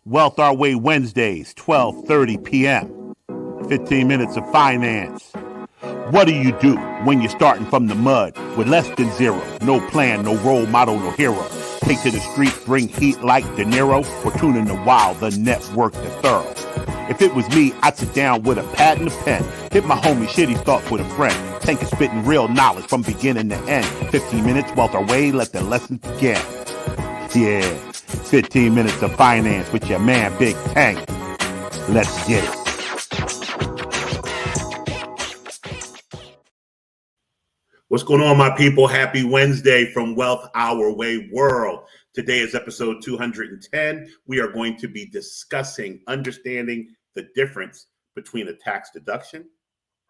Wealth Our Way Wednesdays, 12:30 p.m. 15 minutes of finance. What do when you're starting from the mud with less than zero? No plan, no role model, no hero. Take to the streets, bring heat like De Niro, or tune in the wild, the network, the thorough. If it was me, I'd sit down with a pad and a pen, hit my homie shitty thoughts with a friend. Tank is spitting real knowledge from beginning to end. 15 minutes, Wealth Our Way, let the lesson begin. Yeah, 15 minutes of finance with your man, Big Tank. Let's get it. What's going on, my people? Happy Wednesday from Wealth Our Way World. Today is episode 210. We are going to be discussing understanding the difference between a tax deduction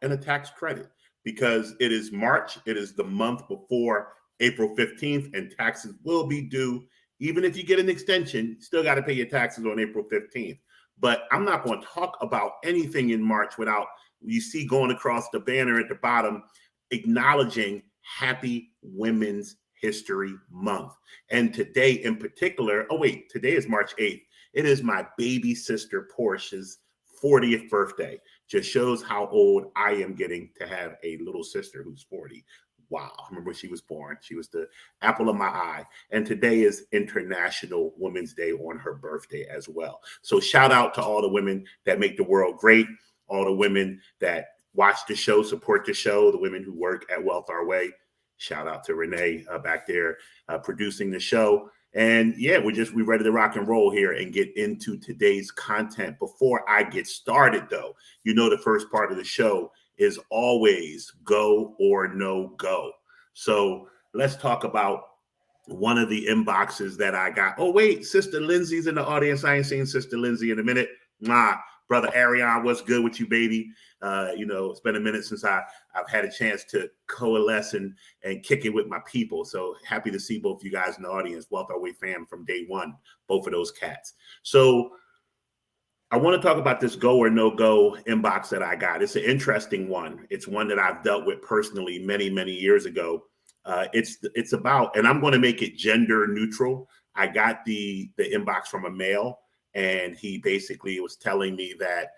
and a tax credit, because it is March. It is the month before April 15th, and taxes will be due. Even if you get an extension, you still got to pay your taxes on April 15th. But I'm not going to talk about anything in March without, you see going across the banner at the bottom, acknowledging Happy Women's History Month. And today in particular, today is March 8th. It is my baby sister Portia's 40th birthday. Just shows how old I am getting to have a little sister who's 40. Wow. I remember when she was born. She was the apple of my eye. And today is International Women's Day on her birthday as well. So shout out to all the women that make the world great, all the women that watch the show, support the show, the women who work at Wealth Our Way. Shout out to Renee back there producing the show. And yeah, we're ready to rock and roll here and get into today's content. Before I get started, though, the first part of the show is always go or no go. So let's talk about one of the inboxes that I got. Oh, wait, Sister Lindsay's in the audience. I ain't seen Sister Lindsay in a minute. Brother Arion, what's good with you, baby? It's been a minute since I've had a chance to coalesce and kick it with my people. So happy to see both you guys in the audience. Wealth Our Way fam from day one, both of those cats. So I want to talk about this go or no go inbox that I got. It's an interesting one. It's one that I've dealt with personally many, many years ago. It's about, and I'm going to make it gender neutral. I got the inbox from a male, and he basically was telling me that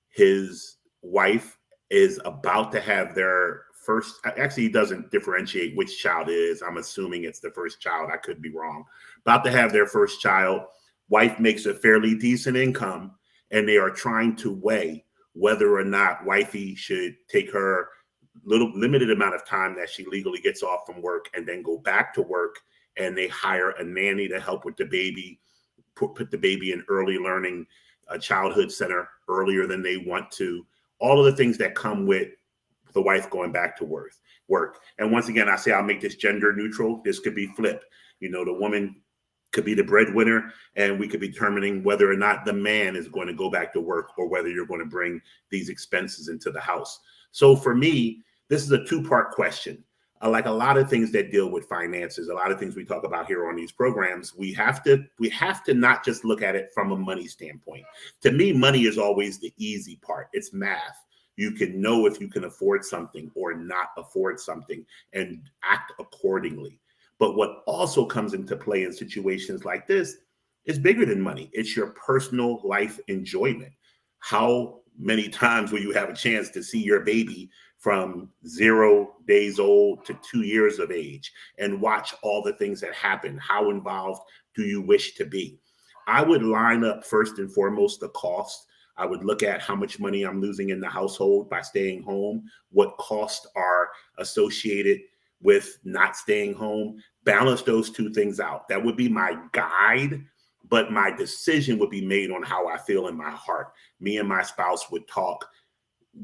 his wife is about to have their first, actually he doesn't differentiate which child it is. I'm assuming it's the first child. I could be wrong. About to have their first child. Wife makes a fairly decent income, and they are trying to weigh whether or not wifey should take her little limited amount of time that she legally gets off from work and then go back to work, and they hire a nanny to help with the baby, put the baby in early learning, a childhood center earlier than they want to, all of the things that come with the wife going back to work. And once again, I say I'll make this gender neutral. This could be flipped. The woman could be the breadwinner, and we could be determining whether or not the man is going to go back to work, or whether you're going to bring these expenses into the house. So for me, this is a two-part question. Like a lot of things that deal with finances, a lot of things we talk about here on these programs, we have to not just look at it from a money standpoint. To me, money is always the easy part. It's math. You can know if you can afford something or not afford something and act accordingly. But what also comes into play in situations like this is bigger than money. It's your personal life enjoyment. How many times will you have a chance to see your baby from 0 days old to 2 years of age and watch all the things that happen? How involved do you wish to be? I would line up first and foremost the cost. I would look at how much money I'm losing in the household by staying home, what costs are associated with not staying home, balance those two things out. That would be my guide, but my decision would be made on how I feel in my heart. Me and my spouse would talk.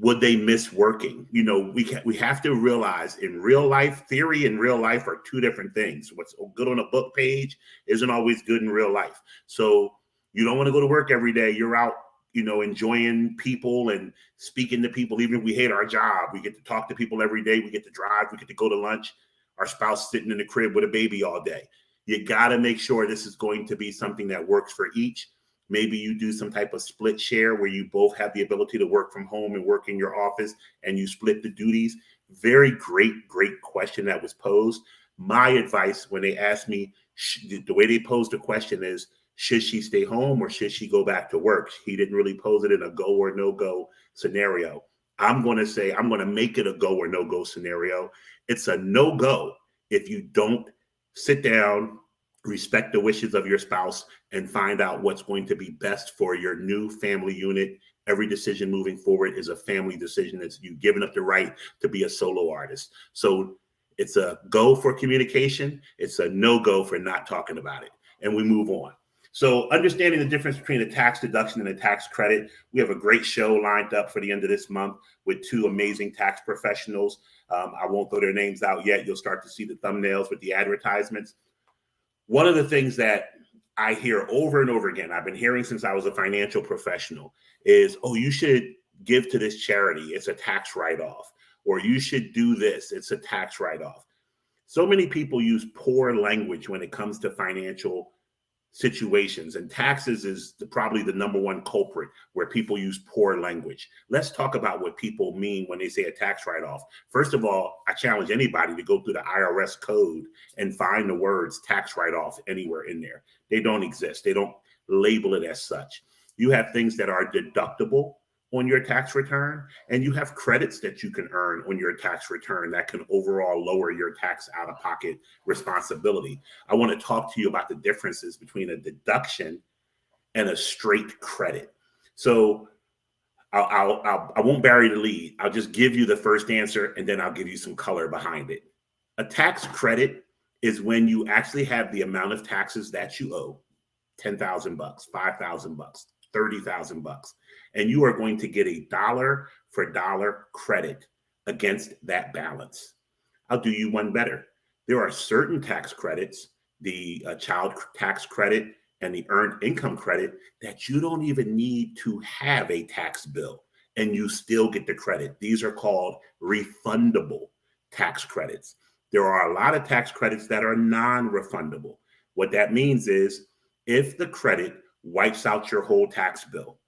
Would they miss working? We have to realize in real life, theory and real life are two different things. What's good on a book page isn't always good in real life. So you don't want to go to work every day. You're out, enjoying people and speaking to people. Even if we hate our job, we get to talk to people every day. We get to drive. We get to go to lunch. Our spouse sitting in the crib with a baby all day. You got to make sure this is going to be something that works for each. Maybe you do some type of split share where you both have the ability to work from home and work in your office, and you split the duties. Very great question that was posed. My advice when they asked me, the way they posed the question is, Should she stay home or should she go back to work? He didn't really pose it in a go or no go scenario. I'm going to say, I'm going to make it a go or no go scenario. It's a no go if you don't sit down, respect the wishes of your spouse, and find out what's going to be best for your new family unit. Every decision moving forward is a family decision. It's you giving up the right to be a solo artist. So it's a go for communication. It's a no go for not talking about it. And we move on. So understanding the difference between a tax deduction and a tax credit, we have a great show lined up for the end of this month with two amazing tax professionals. I won't throw their names out yet. You'll start to see the thumbnails with the advertisements. One of the things that I hear over and over again, I've been hearing since I was a financial professional, is, oh, you should give to this charity. It's a tax write-off. Or you should do this. It's a tax write-off. So many people use poor language when it comes to financial situations, and taxes is probably the number one culprit where people use poor language. Let's talk about what people mean when they say a tax write-off. First of all, I challenge anybody to go through the IRS code and find the words tax write-off anywhere in there. They don't exist. They don't label it as such. You have things that are deductible on your tax return, and you have credits that you can earn on your tax return that can overall lower your tax out-of-pocket responsibility. I want to talk to you about the differences between a deduction and a straight credit. So I won't bury the lead. I'll just give you the first answer, and then I'll give you some color behind it. A tax credit is when you actually have the amount of taxes that you owe, $10,000, $5,000, $30,000, and you are going to get a dollar for dollar credit against that balance. I'll do you one better. There are certain tax credits, the child tax credit and the earned income credit, that you don't even need to have a tax bill and you still get the credit. These are called refundable tax credits. There are a lot of tax credits that are non-refundable. What that means is if the credit wipes out your whole tax bill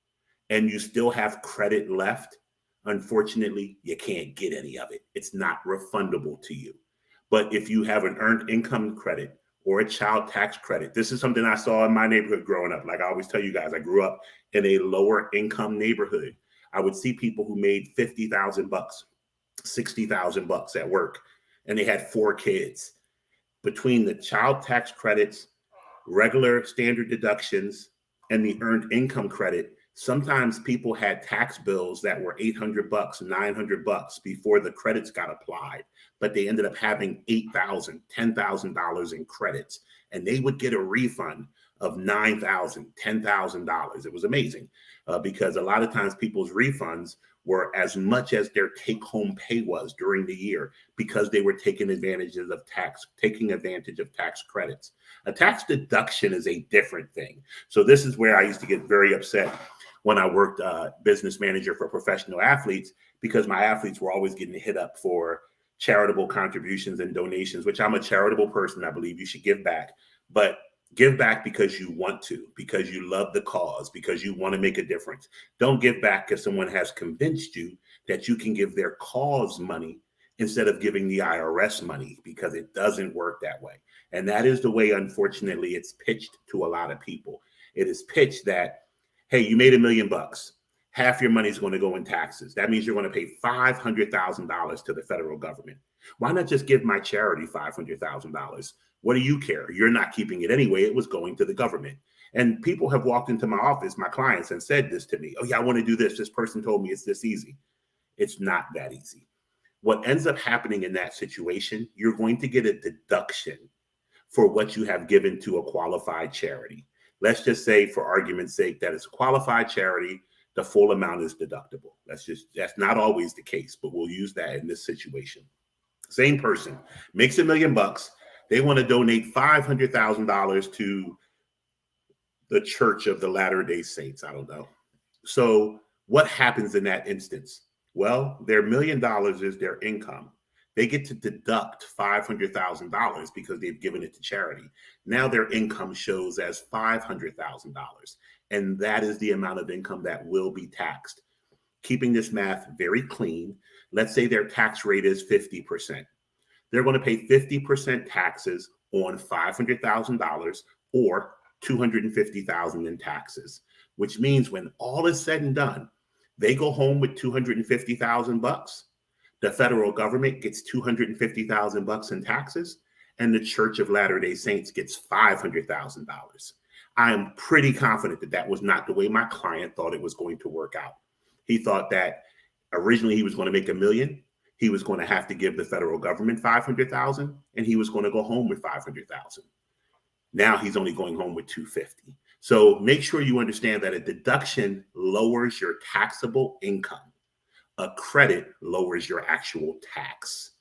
and you still have credit left, unfortunately, you can't get any of it. It's not refundable to you. But if you have an earned income credit or a child tax credit, this is something I saw in my neighborhood growing up. Like I always tell you guys, I grew up in a lower income neighborhood. I would see people who made $50,000, $60,000 at work, and they had 4 kids. Between the child tax credits, regular standard deductions, and the earned income credit, sometimes people had tax bills that were $800, $900 before the credits got applied, but they ended up having $8,000, $10,000 in credits, and they would get a refund of $9,000, $10,000. It was amazing because a lot of times people's refunds were as much as their take-home pay was during the year because they were taking advantage of tax credits. A tax deduction is a different thing. So this is where I used to get very upset when I worked business manager for professional athletes, because my athletes were always getting hit up for charitable contributions and donations, which I'm a charitable person. I believe you should give back, but give back because you want to, because you love the cause, because you want to make a difference. Don't give back because someone has convinced you that you can give their cause money instead of giving the IRS money, because it doesn't work that way. And that is the way, unfortunately, it's pitched to a lot of people. It is pitched that, hey, you made $1 million. Half your money is going to go in taxes. That means you're going to pay $500,000 to the federal government. Why not just give my charity $500,000? What do you care? You're not keeping it anyway. It was going to the government. And people have walked into my office, my clients, and said this to me. Oh, yeah, I want to do this. This person told me it's this easy. It's not that easy. What ends up happening in that situation, you're going to get a deduction for what you have given to a qualified charity. Let's just say, for argument's sake, that it's a qualified charity, the full amount is deductible. That's not always the case, but we'll use that in this situation. Same person makes $1 million. They want to donate $500,000 to the Church of the Latter-day Saints. I don't know. So what happens in that instance? Well, their $1 million is their income. They get to deduct $500,000 because they've given it to charity. Now their income shows as $500,000. And that is the amount of income that will be taxed. Keeping this math very clean, let's say their tax rate is 50%. They're going to pay 50% taxes on $500,000 or $250,000 in taxes, which means when all is said and done, they go home with $250,000. The federal government gets $250,000 in taxes, and the Church of Latter-day Saints gets $500,000. I am pretty confident that that was not the way my client thought it was going to work out. He thought that originally he was going to make $1 million. He was going to have to give the federal government $500,000, and he was going to go home with $500,000. Now he's only going home with $250,000. So make sure you understand that a deduction lowers your taxable income. A credit lowers your actual tax.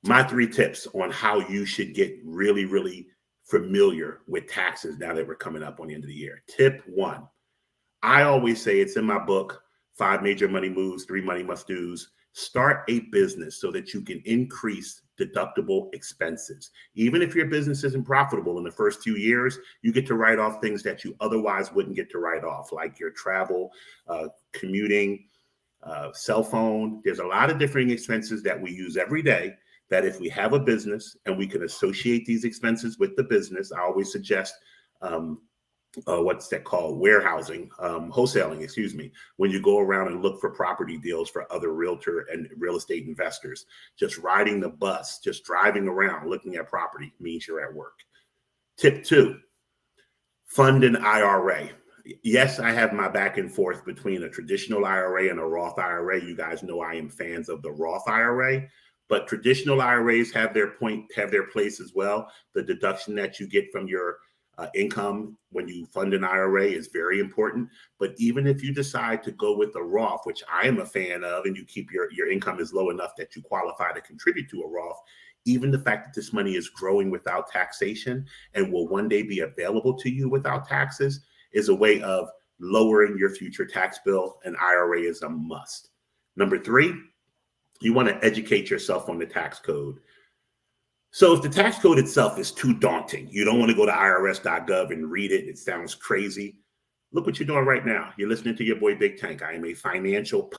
My 3 tips on how you should get really, really familiar with taxes now that we're coming up on the end of the year. Tip 1, I always say, it's in my book, 5 Major Money Moves, 3 Money Must-Dos. Start a business so that you can increase deductible expenses. Even if your business isn't profitable in the first few years, you get to write off things that you otherwise wouldn't get to write off, like your travel, commuting, cell phone. There's a lot of different expenses that we use every day that if we have a business and we can associate these expenses with the business, I always suggest what's that called? Warehousing, wholesaling, excuse me. When you go around and look for property deals for other realtor and real estate investors, just riding the bus, just driving around looking at property means you're at work. Tip 2, fund an IRA. Yes, I have my back and forth between a traditional IRA and a Roth IRA. You guys know I am fans of the Roth IRA, but traditional IRAs have their place as well. The deduction that you get from your income when you fund an IRA is very important. But even if you decide to go with a Roth, which I am a fan of, and you keep your income is low enough that you qualify to contribute to a Roth, even the fact that this money is growing without taxation and will one day be available to you without taxes is a way of lowering your future tax bill. An IRA is a must. Number 3, you want to educate yourself on the tax code. So if the tax code itself is too daunting, you don't want to go to irs.gov and read it, it sounds crazy. Look what you're doing right now. You're listening to your boy Big Tank. I am a financial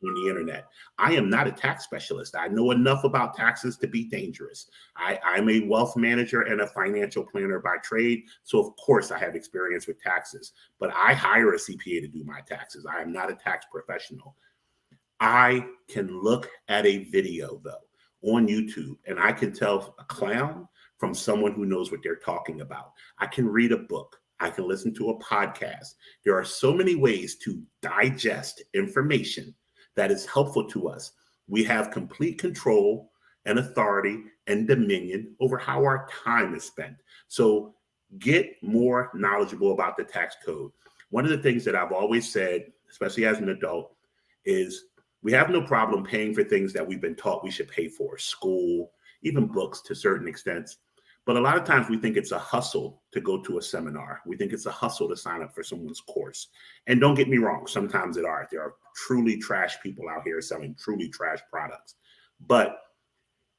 on the internet. I am not a tax specialist. I know enough about taxes to be dangerous. I'm a wealth manager and a financial planner by trade. So of course I have experience with taxes, but I hire a CPA to do my taxes. I am not a tax professional. I can look at a video though on YouTube and I can tell a clown from someone who knows what they're talking about. I can read a book. I can listen to a podcast. There are so many ways to digest information that is helpful to us. We have complete control and authority and dominion over how our time is spent. So get more knowledgeable about the tax code. One of the things that I've always said, especially as an adult, is we have no problem paying for things that we've been taught we should pay for, school, even books to certain extents. But a lot of times we think it's a hustle to go to a seminar. We think it's a hustle to sign up for someone's course. And don't get me wrong, sometimes there are truly trash people out here selling truly trash products. But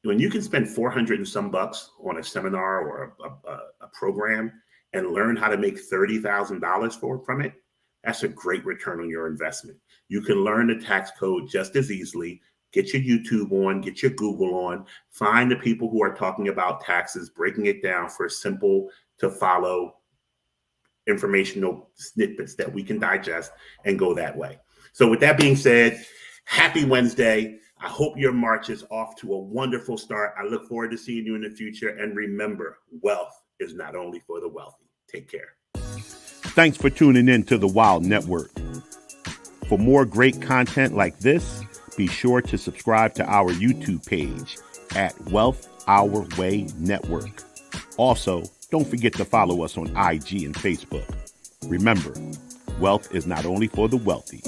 when you can spend $400 and some bucks on a seminar or a program and learn how to make $30,000 from it, that's a great return on your investment. You can learn the tax code just as easily. Get your YouTube on, get your Google on, find the people who are talking about taxes, breaking it down for simple to follow informational snippets that we can digest and go that way. So with that being said, happy Wednesday. I hope your March is off to a wonderful start. I look forward to seeing you in the future. And remember, wealth is not only for the wealthy. Take care. Thanks for tuning in to the Wild Network. For more great content like this, be sure to subscribe to our YouTube page at Wealth Our Way Network. Also, don't forget to follow us on IG and Facebook. Remember, wealth is not only for the wealthy.